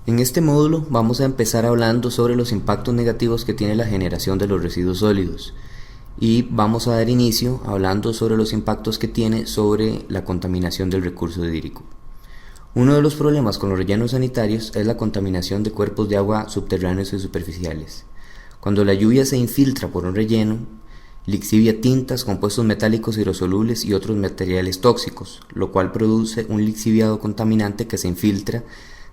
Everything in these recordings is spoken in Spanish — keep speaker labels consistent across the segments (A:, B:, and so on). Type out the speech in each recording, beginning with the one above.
A: En este módulo vamos a empezar hablando sobre los impactos negativos que tiene la generación de los residuos sólidos y vamos a dar inicio hablando sobre los impactos que tiene sobre la contaminación del recurso hídrico. Uno de los problemas con los rellenos sanitarios es la contaminación de cuerpos de agua subterráneos y superficiales. Cuando la lluvia se infiltra por un relleno, lixivia tintas, compuestos metálicos hidrosolubles y otros materiales tóxicos, lo cual produce un lixiviado contaminante que se infiltra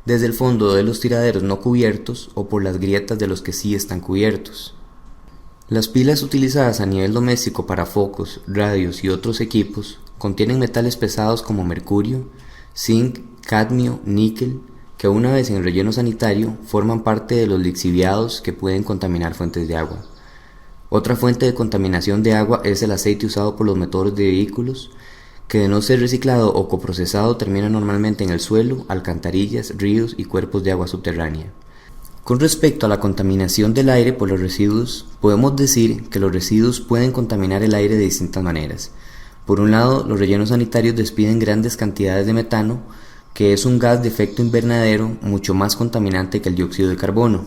A: desde el fondo de los tiraderos no cubiertos o por las grietas de los que sí están cubiertos. Las pilas utilizadas a nivel doméstico para focos, radios y otros equipos contienen metales pesados como mercurio, zinc, cadmio, níquel, que una vez en el relleno sanitario forman parte de los lixiviados que pueden contaminar fuentes de agua. Otra fuente de contaminación de agua es el aceite usado por los motores de vehículos, que de no ser reciclado o coprocesado termina normalmente en el suelo, alcantarillas, ríos y cuerpos de agua subterránea. Con respecto a la contaminación del aire por los residuos, podemos decir que los residuos pueden contaminar el aire de distintas maneras. Por un lado, los rellenos sanitarios despiden grandes cantidades de metano, que es un gas de efecto invernadero mucho más contaminante que el dióxido de carbono.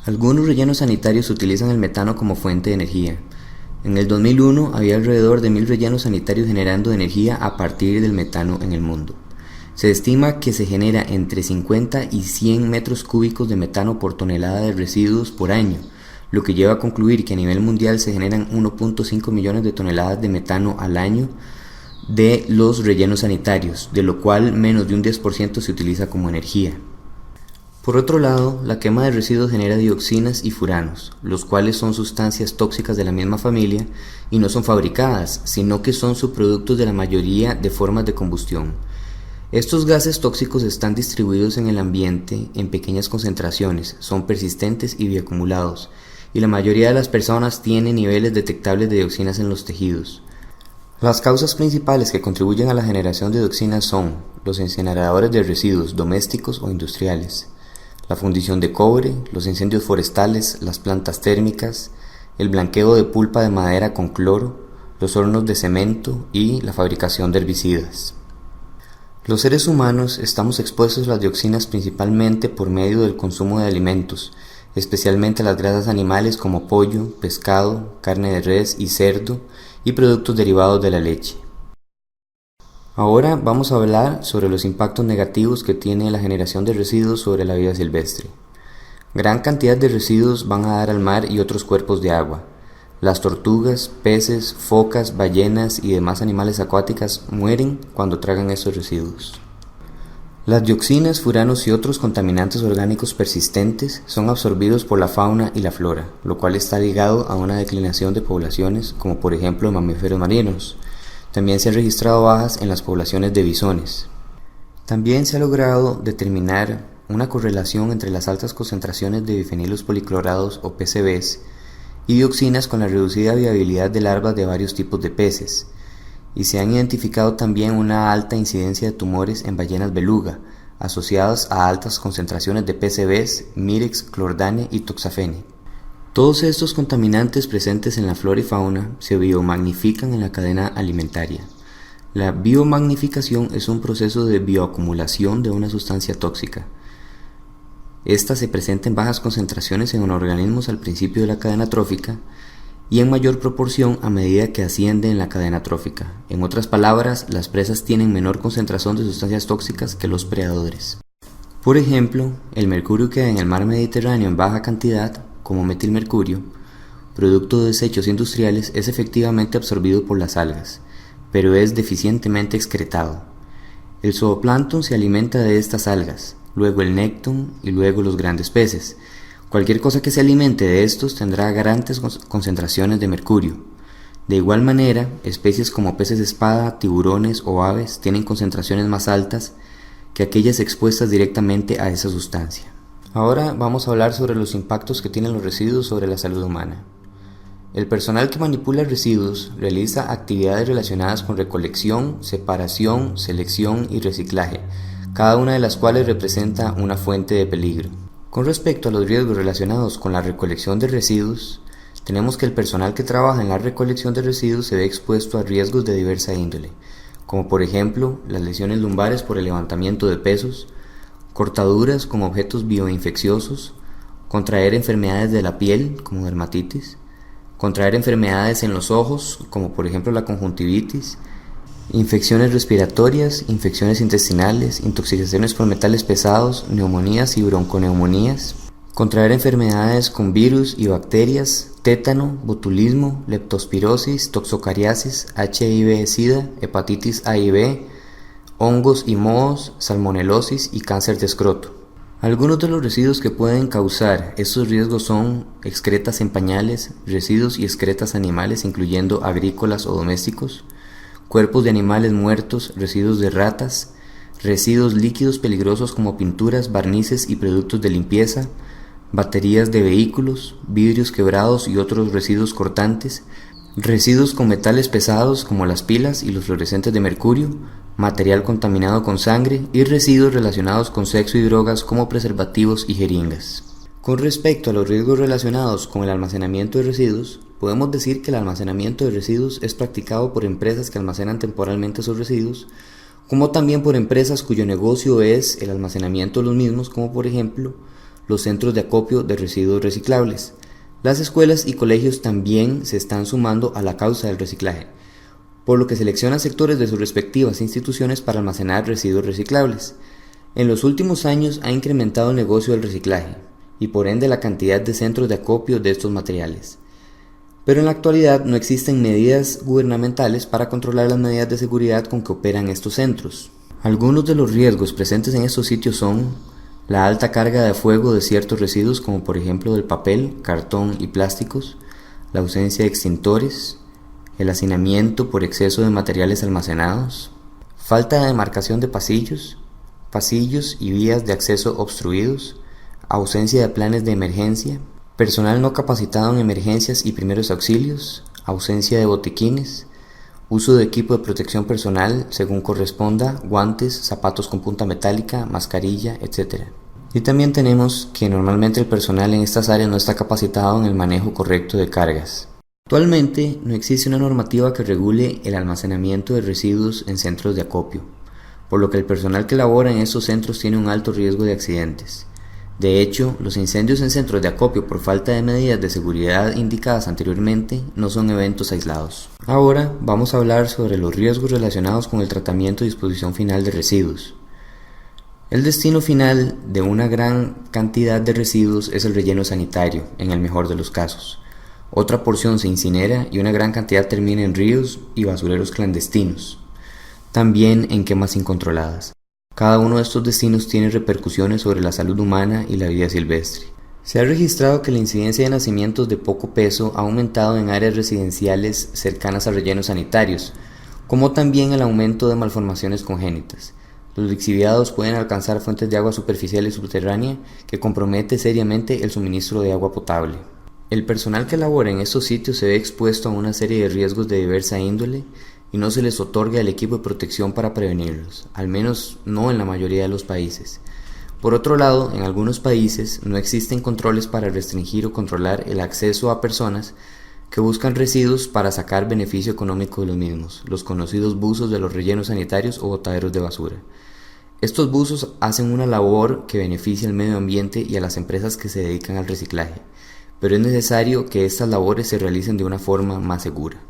A: Algunos rellenos sanitarios utilizan el metano como fuente de energía. En el 2001 había alrededor de 1000 rellenos sanitarios generando energía a partir del metano en el mundo. Se estima que se genera entre 50 y 100 metros cúbicos de metano por tonelada de residuos por año, lo que lleva a concluir que a nivel mundial se generan 1.5 millones de toneladas de metano al año de los rellenos sanitarios, de lo cual menos de un 10% se utiliza como energía. Por otro lado, la quema de residuos genera dioxinas y furanos, los cuales son sustancias tóxicas de la misma familia y no son fabricadas, sino que son subproductos de la mayoría de formas de combustión. Estos gases tóxicos están distribuidos en el ambiente en pequeñas concentraciones, son persistentes y bioacumulados, y la mayoría de las personas tiene niveles detectables de dioxinas en los tejidos. Las causas principales que contribuyen a la generación de dioxinas son los incineradores de residuos domésticos o industriales, la fundición de cobre, los incendios forestales, las plantas térmicas, el blanqueo de pulpa de madera con cloro, los hornos de cemento y la fabricación de herbicidas. Los seres humanos estamos expuestos a las dioxinas principalmente por medio del consumo de alimentos, especialmente las grasas animales como pollo, pescado, carne de res y cerdo y productos derivados de la leche. Ahora vamos a hablar sobre los impactos negativos que tiene la generación de residuos sobre la vida silvestre. Gran cantidad de residuos van a dar al mar y otros cuerpos de agua. Las tortugas, peces, focas, ballenas y demás animales acuáticas mueren cuando tragan estos residuos. Las dioxinas, furanos y otros contaminantes orgánicos persistentes son absorbidos por la fauna y la flora, lo cual está ligado a una declinación de poblaciones como por ejemplo de mamíferos marinos. También se han registrado bajas en las poblaciones de bisones. También se ha logrado determinar una correlación entre las altas concentraciones de bifenilos policlorados o PCBs y dioxinas con la reducida viabilidad de larvas de varios tipos de peces, y se han identificado también una alta incidencia de tumores en ballenas beluga, asociados a altas concentraciones de PCBs, mirex, clordane y toxafene. Todos estos contaminantes presentes en la flora y fauna se biomagnifican en la cadena alimentaria. La biomagnificación es un proceso de bioacumulación de una sustancia tóxica. Esta se presenta en bajas concentraciones en organismos al principio de la cadena trófica y en mayor proporción a medida que asciende en la cadena trófica. En otras palabras, las presas tienen menor concentración de sustancias tóxicas que los predadores. Por ejemplo, el mercurio queda en el mar Mediterráneo en baja cantidad, como metilmercurio, producto de desechos industriales, es efectivamente absorbido por las algas, pero es deficientemente excretado. El zooplancton se alimenta de estas algas, luego el nécton y luego los grandes peces. Cualquier cosa que se alimente de estos tendrá grandes concentraciones de mercurio. De igual manera, especies como peces espada, tiburones o aves tienen concentraciones más altas que aquellas expuestas directamente a esa sustancia. Ahora vamos a hablar sobre los impactos que tienen los residuos sobre la salud humana. El personal que manipula residuos realiza actividades relacionadas con recolección, separación, selección y reciclaje, cada una de las cuales representa una fuente de peligro. Con respecto a los riesgos relacionados con la recolección de residuos, tenemos que el personal que trabaja en la recolección de residuos se ve expuesto a riesgos de diversa índole, como por ejemplo las lesiones lumbares por el levantamiento de pesos, cortaduras con objetos bioinfecciosos, contraer enfermedades de la piel como dermatitis, contraer enfermedades en los ojos como por ejemplo la conjuntivitis, infecciones respiratorias, infecciones intestinales, intoxicaciones por metales pesados, neumonías y bronconeumonías, contraer enfermedades con virus y bacterias, tétano, botulismo, leptospirosis, toxocariasis, HIV-Sida, hepatitis A y B, hongos y mohos, salmonelosis y cáncer de escroto. Algunos de los residuos que pueden causar estos riesgos son excretas en pañales, residuos y excretas animales incluyendo agrícolas o domésticos, cuerpos de animales muertos, residuos de ratas, residuos líquidos peligrosos como pinturas, barnices y productos de limpieza, baterías de vehículos, vidrios quebrados y otros residuos cortantes, residuos con metales pesados como las pilas y los fluorescentes de mercurio, material contaminado con sangre y residuos relacionados con sexo y drogas como preservativos y jeringas. Con respecto a los riesgos relacionados con el almacenamiento de residuos, podemos decir que el almacenamiento de residuos es practicado por empresas que almacenan temporalmente esos residuos, como también por empresas cuyo negocio es el almacenamiento de los mismos, como por ejemplo los centros de acopio de residuos reciclables. Las escuelas y colegios también se están sumando a la causa del reciclaje, por lo que seleccionan sectores de sus respectivas instituciones para almacenar residuos reciclables. En los últimos años ha incrementado el negocio del reciclaje, y por ende la cantidad de centros de acopio de estos materiales. Pero en la actualidad no existen medidas gubernamentales para controlar las medidas de seguridad con que operan estos centros. Algunos de los riesgos presentes en estos sitios son la alta carga de fuego de ciertos residuos como por ejemplo del papel, cartón y plásticos, la ausencia de extintores, el hacinamiento por exceso de materiales almacenados, falta de demarcación de pasillos y vías de acceso obstruidos, ausencia de planes de emergencia, personal no capacitado en emergencias y primeros auxilios, ausencia de botiquines, uso de equipo de protección personal según corresponda, guantes, zapatos con punta metálica, mascarilla, etc. Y también tenemos que normalmente el personal en estas áreas no está capacitado en el manejo correcto de cargas. Actualmente no existe una normativa que regule el almacenamiento de residuos en centros de acopio, por lo que el personal que labora en estos centros tiene un alto riesgo de accidentes. De hecho, los incendios en centros de acopio por falta de medidas de seguridad indicadas anteriormente no son eventos aislados. Ahora vamos a hablar sobre los riesgos relacionados con el tratamiento y disposición final de residuos. El destino final de una gran cantidad de residuos es el relleno sanitario, en el mejor de los casos. Otra porción se incinera y una gran cantidad termina en ríos y basureros clandestinos, también en quemas incontroladas. Cada uno de estos destinos tiene repercusiones sobre la salud humana y la vida silvestre. Se ha registrado que la incidencia de nacimientos de poco peso ha aumentado en áreas residenciales cercanas a rellenos sanitarios, como también el aumento de malformaciones congénitas. Los lixiviados pueden alcanzar fuentes de agua superficial y subterránea que compromete seriamente el suministro de agua potable. El personal que labora en estos sitios se ve expuesto a una serie de riesgos de diversa índole y no se les otorga el equipo de protección para prevenirlos, al menos no en la mayoría de los países. Por otro lado, en algunos países no existen controles para restringir o controlar el acceso a personas que buscan residuos para sacar beneficio económico de los mismos, los conocidos buzos de los rellenos sanitarios o botaderos de basura. Estos buzos hacen una labor que beneficia al medio ambiente y a las empresas que se dedican al reciclaje, pero es necesario que estas labores se realicen de una forma más segura.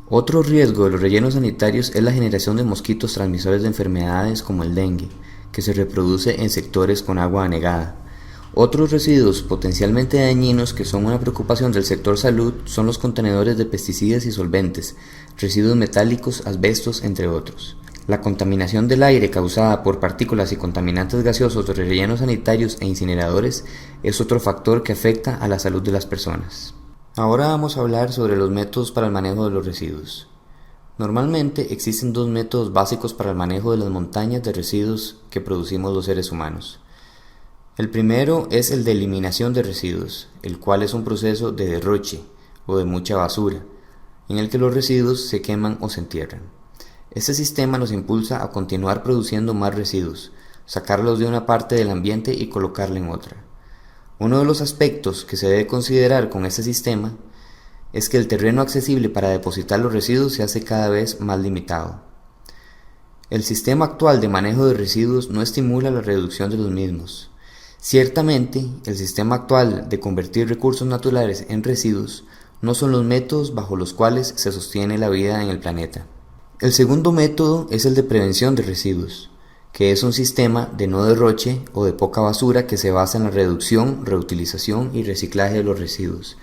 A: Otro riesgo de los rellenos sanitarios es la generación de mosquitos transmisores de enfermedades como el dengue, que se reproduce en sectores con agua anegada. Otros residuos potencialmente dañinos que son una preocupación del sector salud son los contenedores de pesticidas y solventes, residuos metálicos, asbestos, entre otros. La contaminación del aire causada por partículas y contaminantes gaseosos de rellenos sanitarios e incineradores es otro factor que afecta a la salud de las personas. Ahora vamos a hablar sobre los métodos para el manejo de los residuos. Normalmente existen dos métodos básicos para el manejo de las montañas de residuos que producimos los seres humanos. El primero es el de eliminación de residuos, el cual es un proceso de derroche o de mucha basura, en el que los residuos se queman o se entierran. Este sistema nos impulsa a continuar produciendo más residuos, sacarlos de una parte del ambiente y colocarla en otra. Uno de los aspectos que se debe considerar con este sistema es que el terreno accesible para depositar los residuos se hace cada vez más limitado. El sistema actual de manejo de residuos no estimula la reducción de los mismos. Ciertamente, el sistema actual de convertir recursos naturales en residuos no son los métodos bajo los cuales se sostiene la vida en el planeta. El segundo método es el de prevención de residuos, que es un sistema de no derroche o de poca basura que se basa en la reducción, reutilización y reciclaje de los residuos.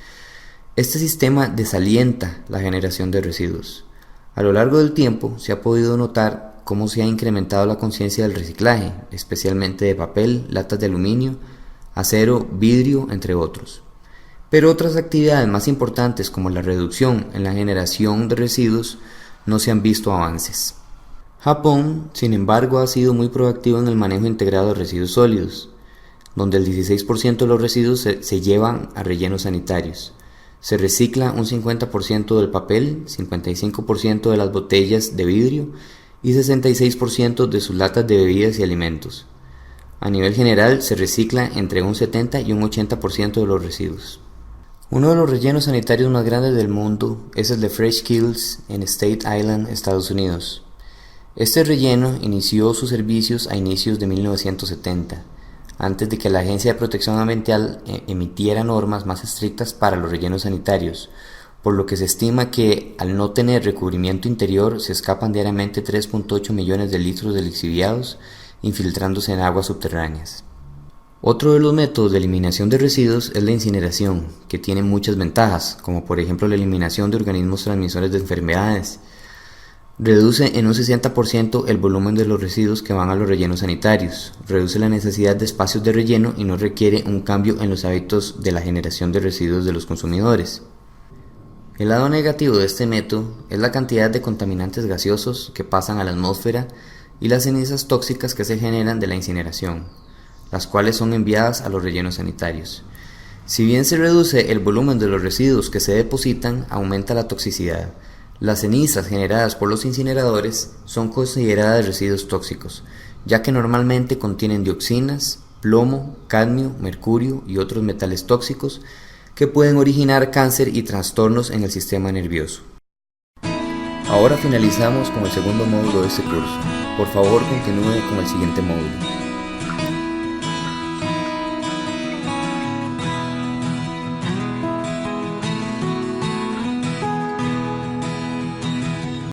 A: Este sistema desalienta la generación de residuos. A lo largo del tiempo se ha podido notar cómo se ha incrementado la conciencia del reciclaje, especialmente de papel, latas de aluminio, acero, vidrio, entre otros. Pero otras actividades más importantes como la reducción en la generación de residuos no se han visto avances. Japón, sin embargo, ha sido muy proactivo en el manejo integrado de residuos sólidos, donde el 16% de los residuos se llevan a rellenos sanitarios. Se recicla un 50% del papel, 55% de las botellas de vidrio y 66% de sus latas de bebidas y alimentos. A nivel general, se recicla entre un 70 y un 80% de los residuos. Uno de los rellenos sanitarios más grandes del mundo es el de Fresh Kills en Staten Island, Estados Unidos. Este relleno inició sus servicios a inicios de 1970, antes de que la Agencia de Protección Ambiental emitiera normas más estrictas para los rellenos sanitarios, por lo que se estima que al no tener recubrimiento interior se escapan diariamente 3.8 millones de litros de lixiviados infiltrándose en aguas subterráneas. Otro de los métodos de eliminación de residuos es la incineración, que tiene muchas ventajas, como por ejemplo la eliminación de organismos transmisores de enfermedades. Reduce en un 60% el volumen de los residuos que van a los rellenos sanitarios, reduce la necesidad de espacios de relleno y no requiere un cambio en los hábitos de la generación de residuos de los consumidores. El lado negativo de este método es la cantidad de contaminantes gaseosos que pasan a la atmósfera y las cenizas tóxicas que se generan de la incineración, las cuales son enviadas a los rellenos sanitarios. Si bien se reduce el volumen de los residuos que se depositan, aumenta la toxicidad. Las cenizas generadas por los incineradores son consideradas residuos tóxicos, ya que normalmente contienen dioxinas, plomo, cadmio, mercurio y otros metales tóxicos que pueden originar cáncer y trastornos en el sistema nervioso. Ahora finalizamos con el segundo módulo de este curso. Por favor, continúe con el siguiente módulo.